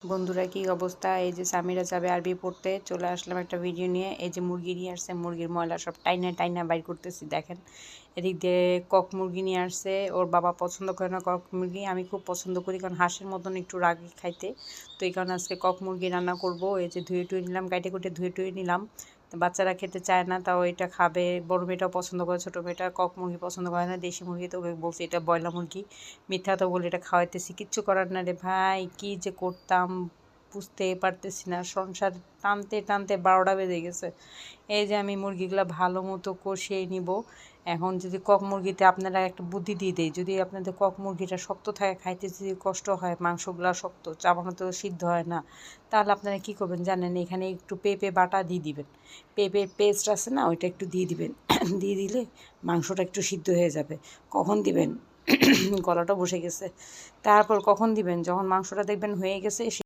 বন্ধুরা কি অবস্থা? এই যে সামিরা যাবে আরবি পড়তে, চলে আসলাম একটা ভিডিও নিয়ে। এই যে মুরগি নিয়ে আসছে, মুরগির ময়লা সব টাইনা টাইনা বাইর করতেছি, দেখেন। এদিক দিয়ে কক মুরগি নিয়ে আসছে, ওর বাবা পছন্দ করে না কক মুরগি, আমি খুব পছন্দ করি, কারণ হাঁসের মতন একটু রাগি খাইতে। তো এই কারণে আজকে কক মুরগি রান্না করব। এই যে ধুয়ে টুয়ে নিলাম, কাইটে কুটে ধুয়ে টুয়ে নিলাম। তো বাচ্চারা খেতে চায় না, তাও এটা খাবে। বড় মেয়েটাও পছন্দ করে, ছোটো মেয়েটা কক মুরগি পছন্দ করে না, দেশি মুরগি। তো ওকে বলছি এটা ব্রয়লার মুরগি, মিথ্যা তো বলে এটা খাওয়াইতেছি, কিচ্ছু করার না রে ভাই, কি যে করতাম বুঝতে পারতেছি না। সংসার টানতে টানতে 12টা বেজে গেছে। এই যে আমি মুরগিগুলো ভালো মতো কষিয়ে নিব। এখন যদি কক মুরগিতে আপনারা একটা বুদ্ধি দিয়ে দেয়, যদি আপনাদের কক মুরগিটা শক্ত থাকে, খাইতে যদি কষ্ট হয়, মাংসগুলো শক্ত, চাবানো তো সিদ্ধ হয় না, তাহলে আপনারা কী করবেন জানেন? এখানে একটু পেঁপে বাটা দিয়ে দিবেন, পেঁপের পেস্ট আছে না, ওইটা একটু দিয়ে দিবেন। দিয়ে দিলে মাংসটা একটু সিদ্ধ হয়ে যাবে। কখন দিবেন? গলাটা বসে গেছে। তারপর কখন দিবেন? যখন মাংসটা দেখবেন হয়ে গেছে।